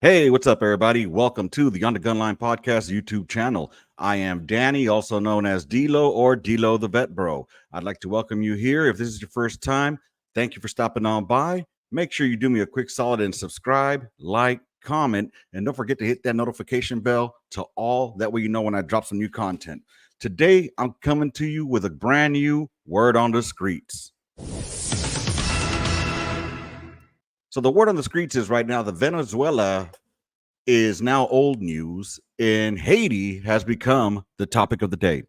Hey, what's up, everybody? Welcome to the On the Gun Line Podcast YouTube channel. I am Danny, also known as D-Lo or D-Lo the Vet Bro. I'd like to welcome you here. If this is your first time, thank you for stopping on by. Make sure you do me a quick solid and subscribe, like, comment, and don't forget to hit that notification bell to all. That way you know when I drop some new content. Today, I'm coming to you with a brand new word on the streets. So the word on the streets is right now, the Venezuela is now old news, and Haiti has become the topic of the day.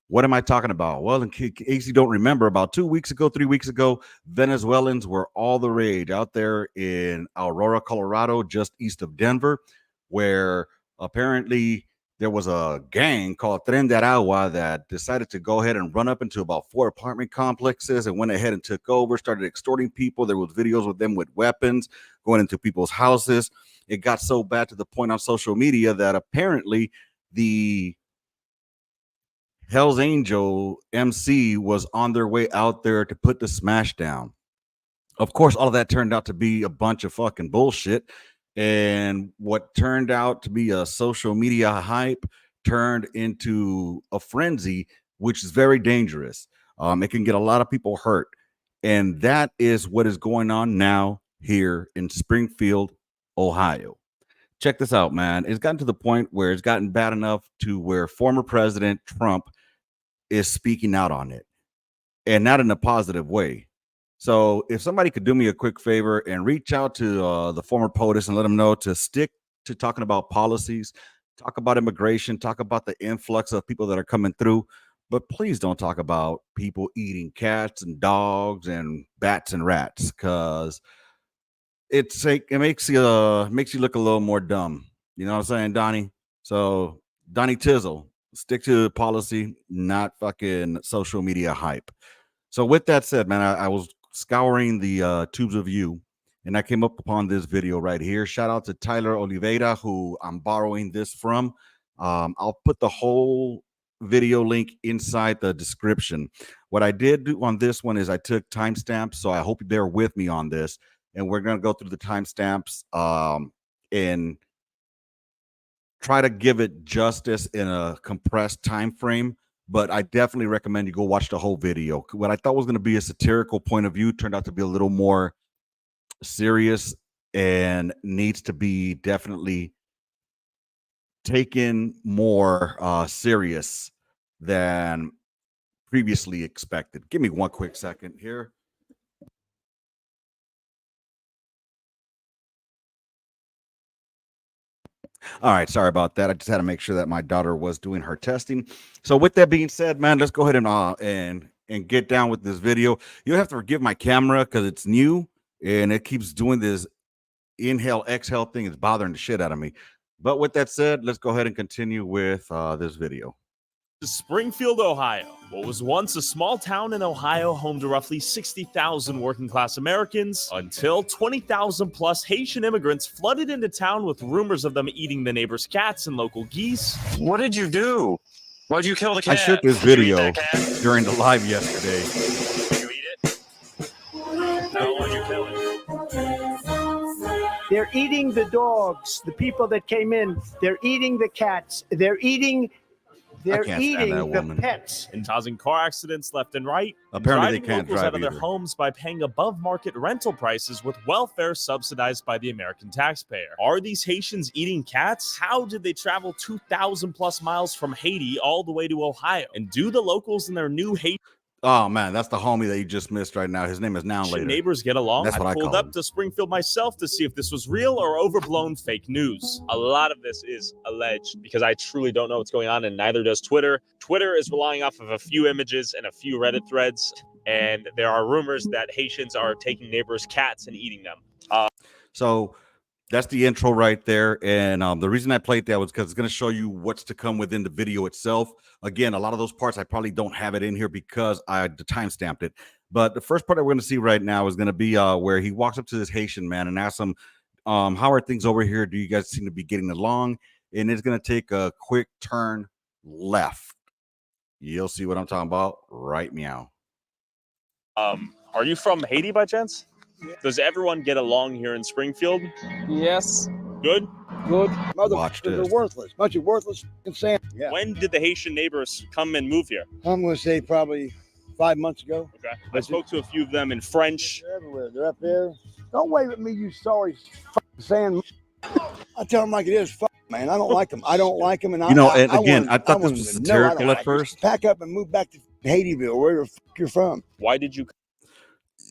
What am I talking about? Well, in case you don't remember, about 2 weeks ago, 3 weeks ago, Venezuelans were all the rage out there in Aurora, Colorado, just east of Denver, where apparently there was a gang called Tren de Aragua that decided to go ahead and run up into about 4 apartment complexes and went ahead and took over, started extorting people. There was videos with them with weapons going into people's houses. It got so bad to the point on social media that apparently the Hell's Angel MC was on their way out there to put the smash down. Of course, all of that turned out to be a bunch of fucking bullshit. And what turned out to be a social media hype turned into a frenzy, which is very dangerous. It can get a lot of people hurt. And that is what is going on now here in Springfield, Ohio. Check this out, man. It's gotten to the point where it's gotten bad enough to where former President Trump is speaking out on it, and not in a positive way. So if somebody could do me a quick favor and reach out to the former POTUS and let them know to stick to talking about policies, talk about immigration, talk about the influx of people that are coming through, but please don't talk about people eating cats and dogs and bats and rats, because it makes you look a little more dumb. You know what I'm saying, Donnie? So Donnie Tizzle, stick to policy, not fucking social media hype. So with that said, man, I was scouring the tubes of you, and I came up upon this video right here. Shout out to Tyler Oliveira, who I'm borrowing this from. I'll put the whole video link inside the description. What I did do on this one is I took timestamps, so I hope you bear with me on this, and we're going to go through the timestamps and try to give it justice in a compressed time frame. But I definitely recommend you go watch the whole video. What I thought was going to be a satirical point of view turned out to be a little more serious and needs to be definitely taken more serious than previously expected. Give me one quick second here. All right, sorry about that. I just had to make sure that my daughter was doing her testing. So with that being said, man, let's go ahead and get down with this video. You'll have to forgive my camera because it's new and it keeps doing this inhale exhale thing. It's bothering the shit out of me. But with that said, let's go ahead and continue with this video. Springfield, Ohio. What was once a small town in Ohio, home to roughly 60,000 working class Americans, until 20,000 plus Haitian immigrants flooded into town with rumors of them eating the neighbors' cats and local geese. What did you do? Why'd you kill the cat? I shook this video during the live yesterday. Did you eat it? No, why'd you kill it? They're eating the dogs, the people that came in. They're eating the cats. They're eating the pets. And causing car accidents left and right. Apparently they can't locals drive out of their either. homes by paying above market rental prices with welfare subsidized by the American taxpayer. Are these Haitians eating cats? How did they travel 2,000 plus miles from Haiti all the way to Ohio? And do the locals in their new Haitian Oh man, that's the homie that you just missed right now. His name is Now Later. neighbors get along? That's what I pulled call up him. to Springfield myself to see if this was real or overblown fake news. A lot of this is alleged because I truly don't know what's going on, and neither does Twitter. Twitter is relying off of a few images and a few Reddit threads, and there are rumors that Haitians are taking neighbors' cats and eating them. So that's the intro right there. And the reason I played that was because it's going to show you what's to come within the video itself. Again, a lot of those parts, I probably don't have it in here because I time-stamped it. But the first part that we're going to see right now is going to be where he walks up to this Haitian man and asks him, how are things over here? Do you guys seem to be getting along? And it's going to take a quick turn left. You'll see what I'm talking about right meow. Are you from Haiti by chance? Does everyone get along here in Springfield? Yes. Good? Good. Watch Motherfuckers are this. worthless. Bunch of worthless sand. Yeah. When did the Haitian neighbors come and move here? I'm going to say probably 5 months ago. Okay. I spoke to a few of them in French. They're everywhere. They're up there. Don't wave at me, you sorry sand. I tell them like it is. Fuck, man. I don't like them. I don't like them. And You know, and I again, want I thought this them was to know I don't satirical like at them. first. Pack up and move back to Haitieville, wherever the fuck you're from. Why did you?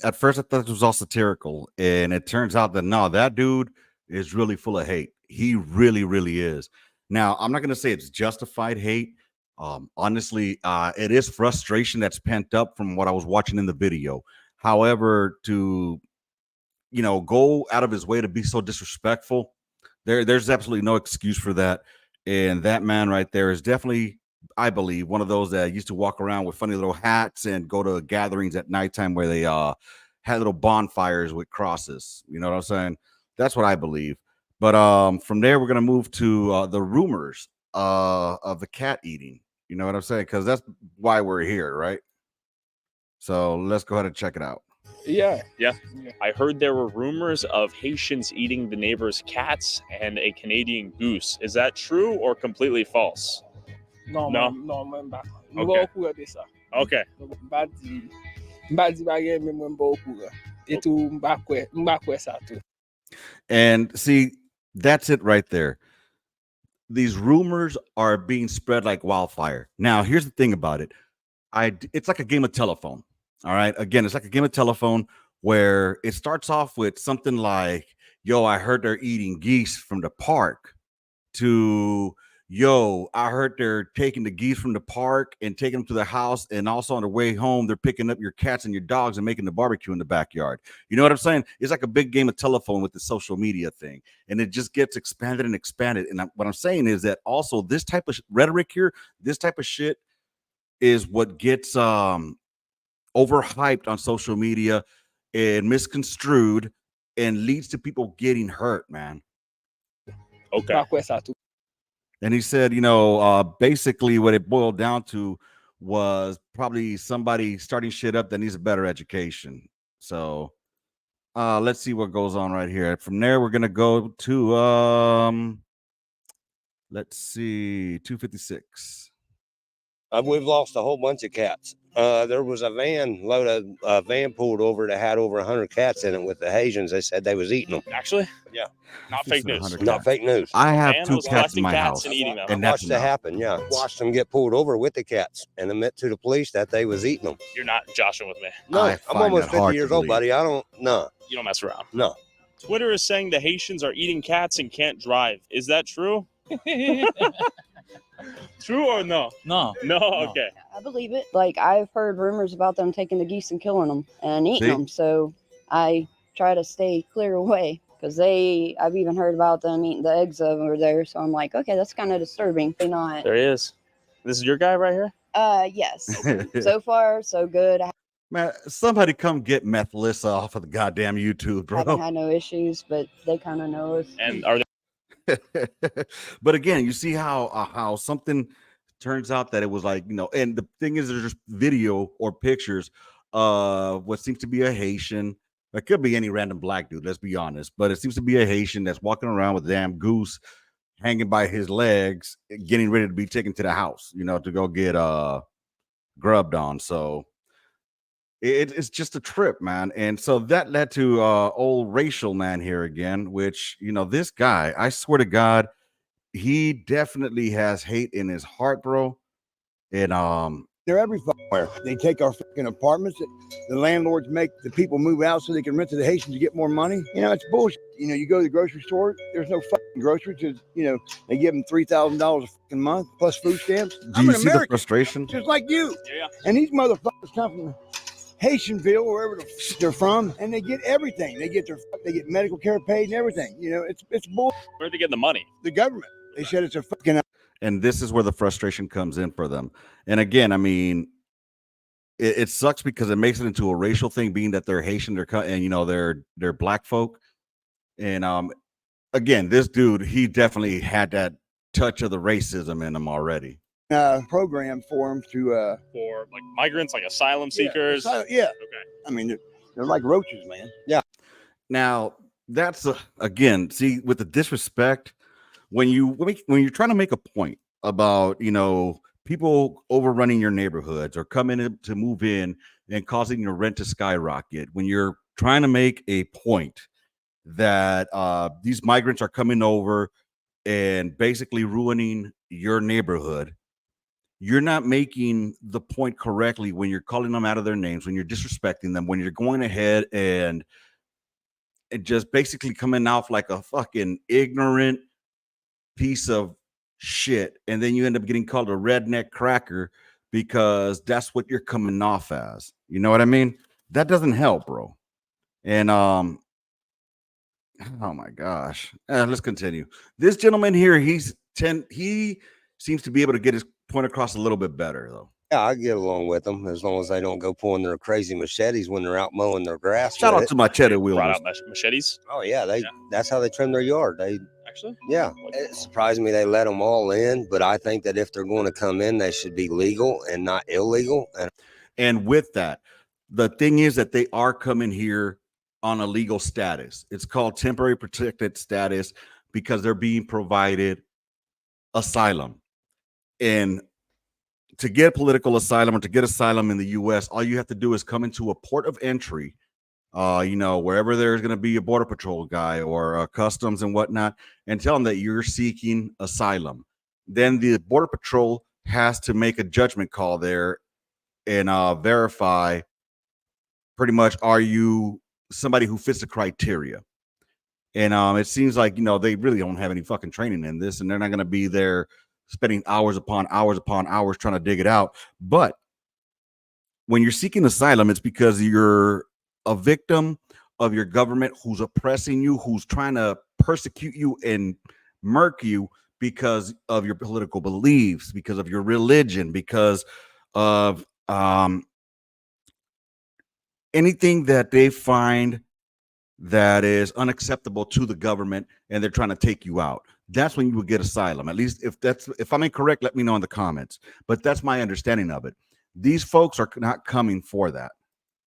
At first I thought it was all satirical, and it turns out that no, that dude is really full of hate. He really, really is. Now, I'm not going to say it's justified hate. Honestly, it is frustration that's pent up from what I was watching in the video. However, to go out of his way to be so disrespectful, there's absolutely no excuse for that. And that man right there is definitely, I believe, one of those that used to walk around with funny little hats and go to gatherings at nighttime where they had little bonfires with crosses. You know what I'm saying? That's what I believe. But from there, we're gonna move to the rumors of the cat eating. You know what I'm saying? Because that's why we're here, right? So let's go ahead and check it out. Yeah. I heard there were rumors of Haitians eating the neighbors' cats and a Canadian goose. Is that true or completely false? No. Okay. Okay. Okay. And see, that's it right there. These rumors are being spread like wildfire. Now, here's the thing about it. It's like a game of telephone. All right. Again, it's like a game of telephone where it starts off with something like, yo, I heard they're eating geese from the park, to, yo, I heard they're taking the geese from the park and taking them to the house. And also on the way home, they're picking up your cats and your dogs and making the barbecue in the backyard. You know what I'm saying? It's like a big game of telephone with the social media thing. And it just gets expanded and expanded. And what I'm saying is that also this type of rhetoric here, this type of shit is what gets overhyped on social media and misconstrued and leads to people getting hurt, man. Okay. And he said, basically what it boiled down to was probably somebody starting shit up that needs a better education. So let's see what goes on right here. From there, we're gonna go to let's see, 256. We've lost a whole bunch of cats. There was a van pulled over that had over 100 cats in it with the Haitians. They said they was eating them. Actually? Yeah. Not fake news. 100 Not cats. fake news. I have Man 2 was cats in collecting my cats house, and eating them. and I that's watched it happen. Yeah, watched them get pulled over with the cats and admit to the police that they was eating them. You're not joshing with me. No, I I'm find almost that hard 50 to years old, believe. buddy. No. You don't mess around. No. Twitter is saying the Haitians are eating cats and can't drive. Is that true? True or no? No. No? Okay. I believe it. Like, I've heard rumors about them taking the geese and killing them and eating See? them. So I try to stay clear away because I've even heard about them eating the eggs over there. So I'm like, okay, that's kind of disturbing. They not. There he is. This is your guy right here? Yes. So far, so good. I Man, somebody come get Meth Lissa off of the goddamn YouTube, haven't bro. had no issues, but they kind of know us. And are there But again, you see how something turns out that it was like, and the thing is, there's just video or pictures of what seems to be a Haitian. It could be any random black dude, let's be honest, but it seems to be a Haitian that's walking around with a damn goose hanging by his legs, getting ready to be taken to the house, to go get grubbed on. So it's just a trip, man. And so that led to old racial man here again, which, this guy, I swear to God, he definitely has hate in his heart, bro. And They're everywhere. They take our fucking apartments. The landlords make the people move out so they can rent to the Haitians to get more money. It's bullshit. You go to the grocery store, there's no fucking groceries. They give them $3,000 a fucking month plus food stamps. do I'm you an see the American, frustration? just like you. Yeah. And these motherfuckers come from Haitianville, wherever they're from, and they get everything. They get medical care paid and everything. It's bull. Where'd they get the money? The government. They said it's a fucking. And this is where the frustration comes in for them. And again, I mean, it sucks because it makes it into a racial thing, being that they're Haitian, they're black folk. And again, this dude, he definitely had that touch of the racism in him already. Program for them to For like migrants, like asylum seekers? Yeah. Okay. I mean, they're like roaches, man. Yeah. Now, that's again, see, with the disrespect, when you're trying to make a point about, people overrunning your neighborhoods or coming in to move in and causing your rent to skyrocket, when you're trying to make a point that these migrants are coming over and basically ruining your neighborhood, you're not making the point correctly when you're calling them out of their names, when you're disrespecting them, when you're going ahead and just basically coming off like a fucking ignorant piece of shit, and then you end up getting called a redneck cracker because that's what you're coming off as. You know what I mean? That doesn't help, bro. And oh my gosh. Let's continue. This gentleman here, he seems to be able to get his point across a little bit better, though. Yeah, I get along with them as long as they don't go pulling their crazy machetes when they're out mowing their grass. Shout out to machete Brought wielders. out machetes. Oh yeah, that's how they trim their yard. They Actually, yeah. It surprised me they let them all in, but I think that if they're going to come in, they should be legal and not illegal. And with that, the thing is that they are coming here on a legal status. It's called temporary protected status because they're being provided asylum. And to get political asylum or to get asylum in the U.S., all you have to do is come into a port of entry, wherever there's going to be a border patrol guy or customs and whatnot, and tell them that you're seeking asylum. Then the border patrol has to make a judgment call there and verify pretty much, are you somebody who fits the criteria? And it seems like, they really don't have any fucking training in this, and they're not going to be there spending hours upon hours trying to dig it out. But when you're seeking asylum, it's because you're a victim of your government who's oppressing you, who's trying to persecute you and murk you because of your political beliefs, because of your religion, because of anything that they find that is unacceptable to the government, and they're trying to take you out. That's when you would get asylum. At least if I'm incorrect, let me know in the comments. But that's my understanding of it. These folks are not coming for that.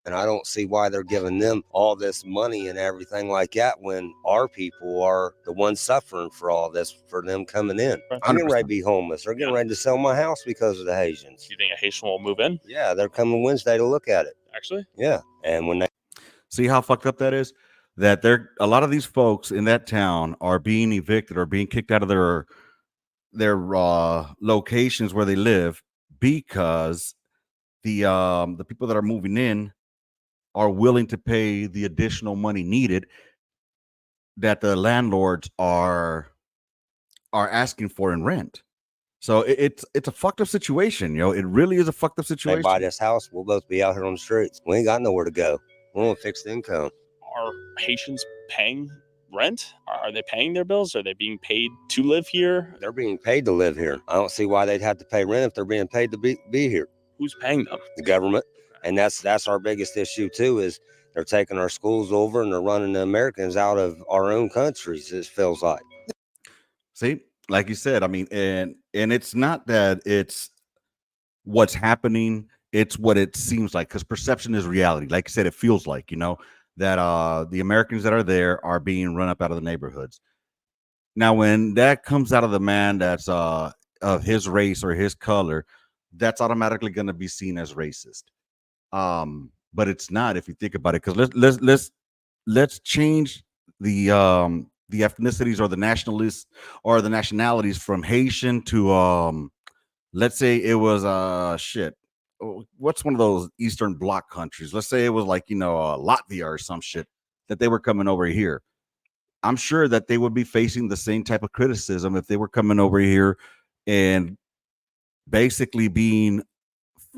And I don't see why they're giving them all this money and everything like that when our people are the ones suffering for all this, for them coming in. I'm getting ready to be homeless. They're getting ready to sell my house because of the Haitians. Do you think a Haitian will move in? Yeah, they're coming Wednesday to look at it. Actually? Yeah. And when they see how fucked up that is, that a lot of these folks in that town are being evicted or being kicked out of their locations where they live because the people that are moving in are willing to pay the additional money needed that the landlords are asking for in rent. So it's a fucked up situation, It really is a fucked up situation. They buy this house, we'll both be out here on the streets. We ain't got nowhere to go. We're on fixed income. Are Haitians paying rent? Are they paying their bills? Are they being paid to live here? They're being paid to live here. I don't see why they'd have to pay rent if they're being paid to be here. Who's paying them? The government. And that's our biggest issue too, is they're taking our schools over and they're running the Americans out of our own countries, it feels like. See, like you said, I mean, and it's not that it's what's happening, it's what it seems like, because perception is reality. Like I said, it feels like, that the Americans that are there are being run up out of the neighborhoods. Now, when that comes out of the man that's of his race or his color, that's automatically going to be seen as racist. But it's not, if you think about it, because let's change the ethnicities or the nationalists or the nationalities from Haitian to let's say it was what's one of those Eastern Bloc countries? Let's say it was like Latvia or some shit that they were coming over here. I'm sure that they would be facing the same type of criticism if they were coming over here and basically being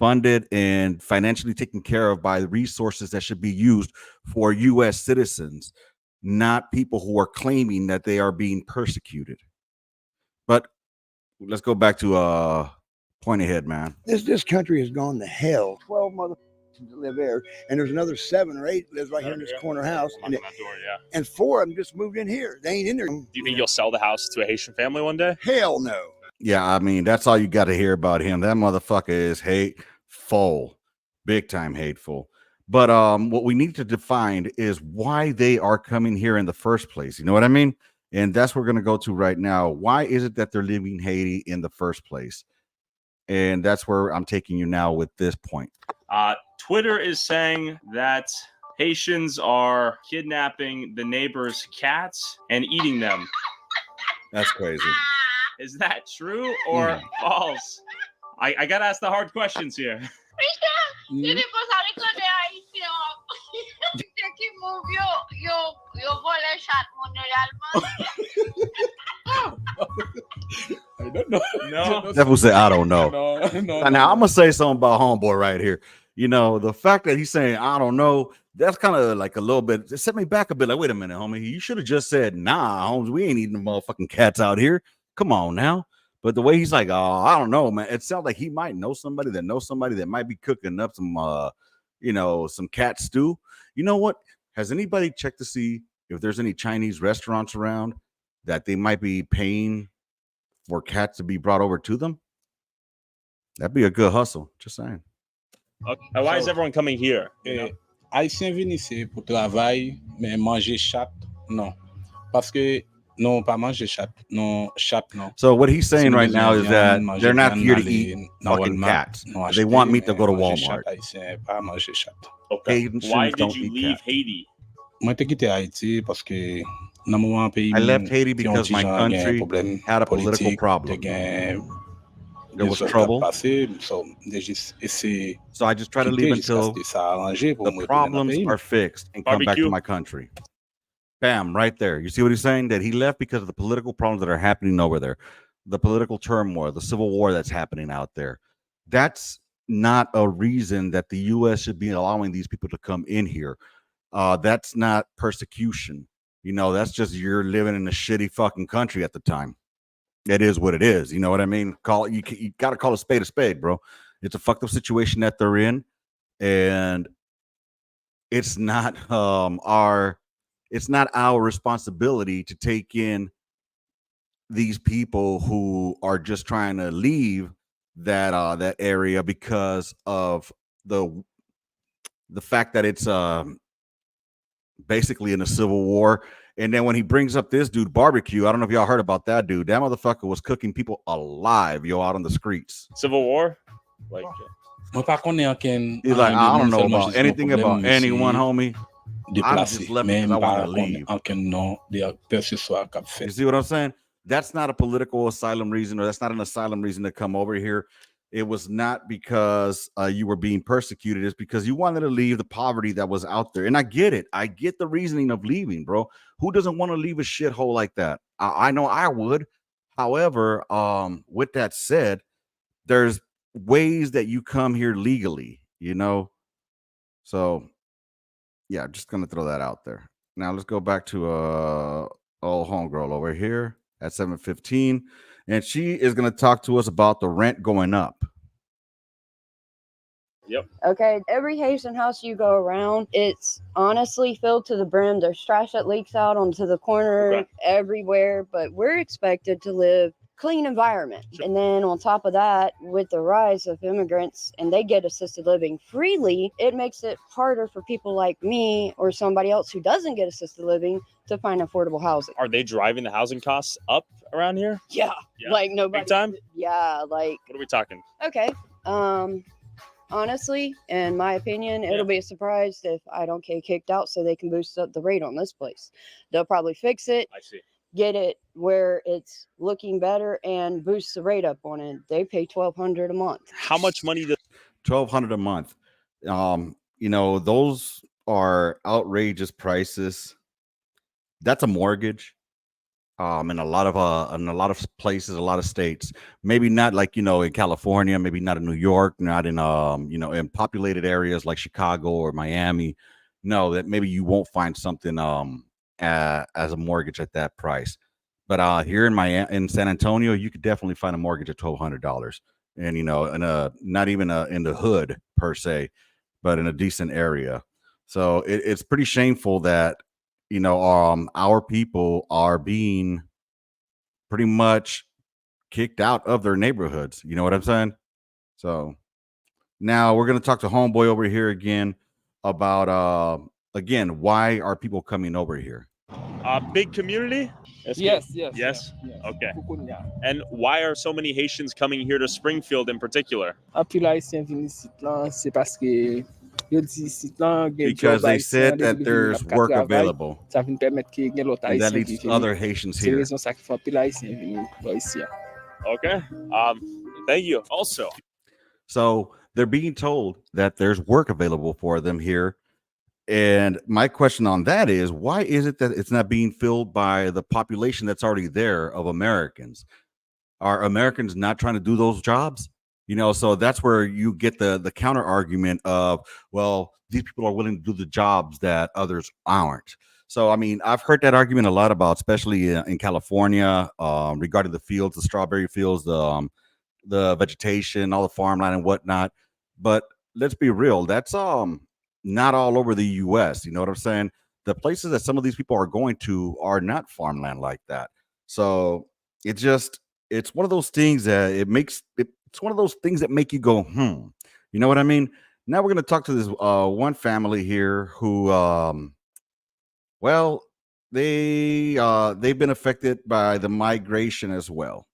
funded and financially taken care of by the resources that should be used for U.S. citizens, not people who are claiming that they are being persecuted. But let's go back to point ahead, man. This country has gone to hell. 12 motherfuckers live there, and there's another 7 or 8 lives right here in this corner house, and 4 of them just moved in here. They ain't in there. Do you think you'll sell the house to a Haitian family one day? Hell no. Yeah, I mean, that's all you got to hear about him. That motherfucker is hateful, big time hateful. But what we need to define is why they are coming here in the first place. You know what I mean? And that's what we're going to go to right now. Why is it that they're leaving Haiti in the first place? And that's where I'm taking you now with this point. Twitter is saying that Haitians are kidnapping the neighbors' cats and eating them. That's crazy. Is that true or false? I got to ask the hard questions here. I don't know. No. That will say, I don't know. No, Now, I'm going to say something about homeboy right here. You know, the fact that he's saying, I don't know, that's kind of like a little bit, it set me back a bit. Like, wait a minute, homie. You should have just said, nah, Holmes, we ain't eating the motherfucking cats out here. Come on now. But the way he's like, oh, I don't know, man. It sounds like he might know somebody that might be cooking up some, some cat stew. You know what? Has anybody checked to see if there's any Chinese restaurants around that they might be paying for cats to be brought over to them? That'd be a good hustle. Just saying. Okay. Why is everyone coming here? Haïtien viennent ici pour travail, mais manger chat, non. Parce que, non, pas manger chat, non, chat, non. So what he's saying right now is that they're not here to eat fucking cats. They want me to go to Walmart. Okay. Why did you leave Haiti? I left Haiti because my country had a political problem. There was trouble. So I just try to leave until the problems are fixed and come back to my country. Bam, right there. You see what he's saying? That he left because of the political problems that are happening over there, the political turmoil, the civil war that's happening out there. That's not a reason that the U.S. should be allowing these people to come in here. That's not persecution. You know, that's just you're living in a shitty fucking country at the time. It is what it is. You know what I mean? You got to call a spade, bro. It's a fucked up situation that they're in, and it's not our responsibility to take in these people who are just trying to leave that area because of the fact that it's basically in a civil war. And then when he brings up this dude barbecue, I don't know if y'all heard about that dude. That motherfucker was cooking people alive, out on the streets. Civil war? Like he's like, I don't know about anything about anyone, homie. I'm just left because I want to leave. You see what I'm saying? That's not a political asylum reason, or that's not an asylum reason to come over here. It was not because you were being persecuted. It's because you wanted to leave the poverty that was out there. And I get it. I get the reasoning of leaving, bro. Who doesn't want to leave a shithole like that? I know I would. However, with that said, there's ways that you come here legally, So, yeah, I'm just going to throw that out there. Now, let's go back to old homegirl over here at 7:15. And she is going to talk to us about the rent going up. Yep. Okay. Every Haitian house you go around, it's honestly filled to the brim. There's trash that leaks out onto the corner everywhere. But we're expected to live clean environment. Sure. And then on top of that, with the rise of immigrants and they get assisted living freely, it makes it harder for people like me or somebody else who doesn't get assisted living to find affordable housing. Are they driving the housing costs up around here? Yeah. Like nobody. Big time? Yeah. Like. What are we talking? Okay. Honestly, in my opinion, it'll be a surprise if I don't get kicked out so they can boost up the rate on this place. They'll probably fix it. I see. Get it where it's looking better and boost the rate up on it. They pay $1,200 a month. How much money does $1,200 a month? Those are outrageous prices. That's a mortgage. In a lot of places, a lot of states, maybe not like, in California, maybe not in New York, not in, in populated areas like Chicago or Miami. No, that maybe you won't find something, as a mortgage at that price. But here in San Antonio, you could definitely find a mortgage at $1,200, and not even in the hood per se, but in a decent area. So it's pretty shameful that our people are being pretty much kicked out of their neighborhoods. You know what I'm saying? So now we're gonna talk to homeboy over here again. about again, why are people coming over here? Big community? Yes. Yes? Okay. And why are so many Haitians coming here to Springfield in particular? Because Because they said that there's work available, and that leads other Haitians here. Okay. Thank you. Also, So they're being told that there's work available for them here. And my question on that is, why is it that it's not being filled by the population that's already there of Americans? Are Americans not trying to do those jobs? So that's where you get the counter argument of, well, these people are willing to do the jobs that others aren't. So, I mean, I've heard that argument a lot about, especially in California, regarding the fields, the strawberry fields, the vegetation, all the farmland and whatnot. But let's be real, that's not all over the US. You know what I'm saying? The places that some of these people are going to are not farmland like that. So it's one of those things that it's one of those things that make you go, you know what I mean? Now we're gonna talk to this one family here who well, they've been affected by the migration as well.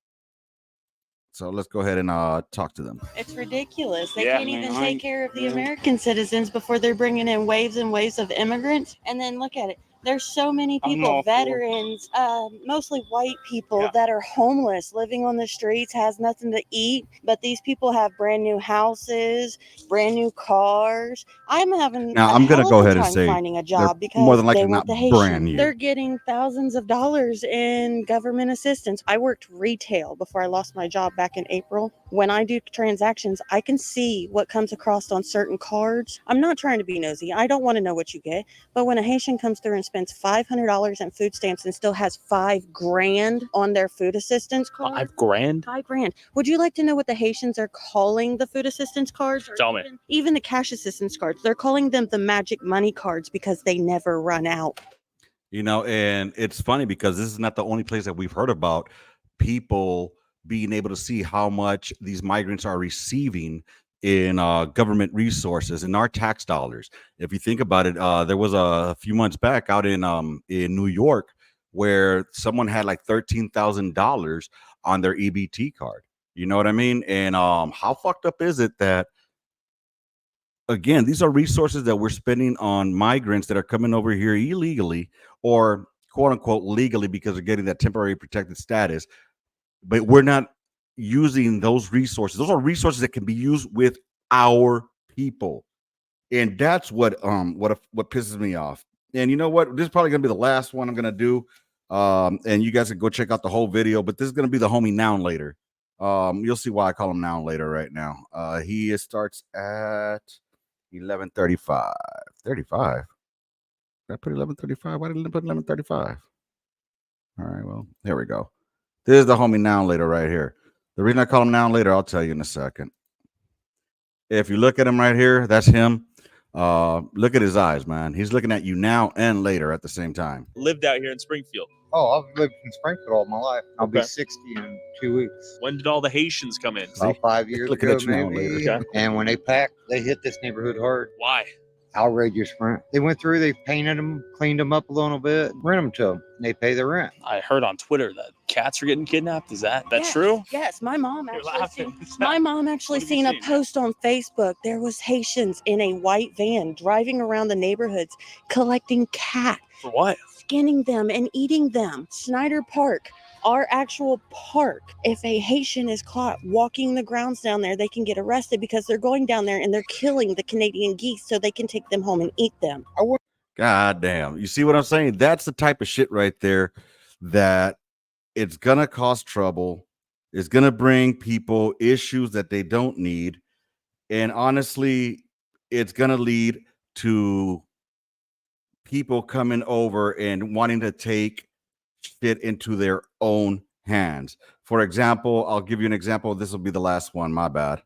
So let's go ahead and talk to them. It's ridiculous. They can't even take care of the American citizens before they're bringing in waves and waves of immigrants. And then look at it. There's so many people, veterans, mostly white people that are homeless, living on the streets, has nothing to eat. But these people have brand new houses, brand new cars. I'm having I'm going to go ahead and say finding a job because more than likely they want not the Haitian. brand new. They're getting thousands of dollars in government assistance. I worked retail before I lost my job back in April. When I do transactions, I can see what comes across on certain cards. I'm not trying to be nosy. I don't want to know what you get. But when a Haitian comes through and spends $500 in food stamps and still has $5,000 on their food assistance card. $5,000? $5,000. Would you like to know what the Haitians are calling the food assistance cards? Tell me. Even the cash assistance cards. They're calling them the magic money cards because they never run out. And it's funny because this is not the only place that we've heard about people being able to see how much these migrants are receiving in government resources and our tax dollars. If you think about it, there was a few months back out in New York where someone had like $13,000 on their EBT card. You know what I mean? And how fucked up is it that, again, these are resources that we're spending on migrants that are coming over here illegally or quote unquote legally because they're getting that temporary protected status, but we're not using those resources. Those are resources that can be used with our people. And that's what pisses me off. And you know what? This is probably gonna be the last one I'm gonna do. And you guys can go check out the whole video, but this is gonna be the homie Noun Later. You'll see why I call him Noun Later right now. He starts at 11:35. 35. Did I put 11:35? Why didn't I put 11:35? All right, well, here we go. This is the homie Noun Later right here. The reason I call him Noun Later, I'll tell you in a second. If you look at him right here, that's him. Look at his eyes, man. He's looking at you now and later at the same time. Lived out here in Springfield. Oh, I've lived in Springfield all my life. I'll be 60 in 2 weeks. When did all the Haitians come in? About 5 years Looking ago, at you now maybe. later. Okay. And when they packed, they hit this neighborhood hard. Why? Outrageous rent. They went through, they painted them, cleaned them up a little bit, rent them to them. And they pay the rent. I heard on Twitter that cats are getting kidnapped. Is that Yes, true? Yes, my mom You're actually laughing. What have you seen a seen? post on Facebook. There was Haitians in a white van driving around the neighborhoods collecting cats, For what? skinning them and eating them. Snyder Park, our actual park. If a Haitian is caught walking the grounds down there, they can get arrested because they're going down there and they're killing the Canadian geese so they can take them home and eat them. God damn. You see what I'm saying? That's the type of shit right there that it's going to cause trouble. It's going to bring people issues that they don't need. And honestly, it's going to lead to people coming over and wanting to take shit into their own hands. For example, I'll give you an example. This will be the last one. My bad.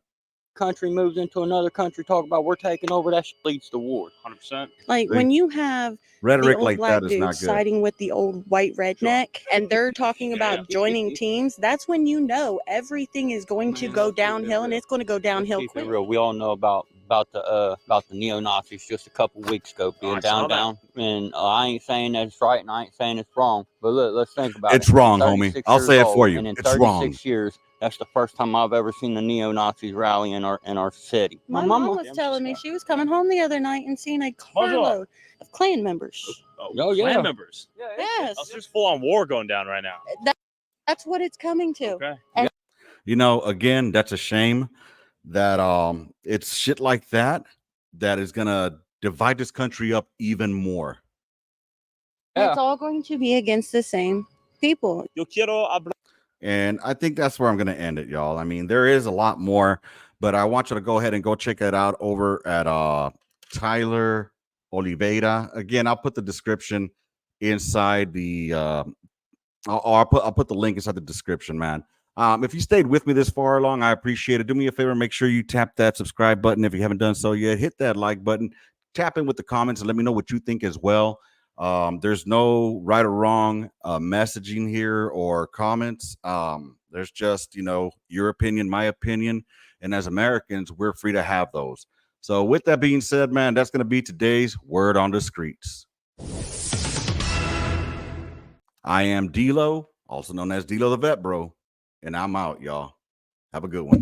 Country moves into another country, talk about we're taking over, that shit leads to war. 100%. Like when you have Rhetoric the old like black that is dude not good. siding with the old white redneck and they're talking about joining teams, that's when you know everything is going to go downhill and it's going to go downhill Keep it quick. real. We all know about about the neo-Nazis just a couple weeks ago being down, and I ain't saying that it's right and I ain't saying it's wrong. But look, let's think about it. It's wrong, homie. I'll say it for you. And in It's 36 wrong. years, that's the first time I've ever seen the neo-Nazis rally in our city. My mom was telling me she was coming home the other night and seeing a carload of Klan members. Oh yeah, Klan members. Yes, It's just full on war going down right now. that's what it's coming to. Okay. And You know, again, that's a shame that it's shit like that that is gonna divide this country up even more. it's all going to be against the same people. And I think that's where I'm gonna end it, y'all. I mean, there is a lot more, but I want you to go ahead and go check it out over at Tyler Oliveira. Again, I'll put the description inside the I'll put the link inside the description, man. If you stayed with me this far along, I appreciate it. Do me a favor, make sure you tap that subscribe button if you haven't done so yet. Hit that like button, tap in with the comments, and let me know what you think as well. There's no right or wrong messaging here or comments. There's just, you know, your opinion, my opinion, and as Americans, we're free to have those. So with that being said, man, that's going to be today's Word on the Streets. I am D-Lo, also known as D-Lo the Vet Bro, and I'm out, y'all. Have a good one.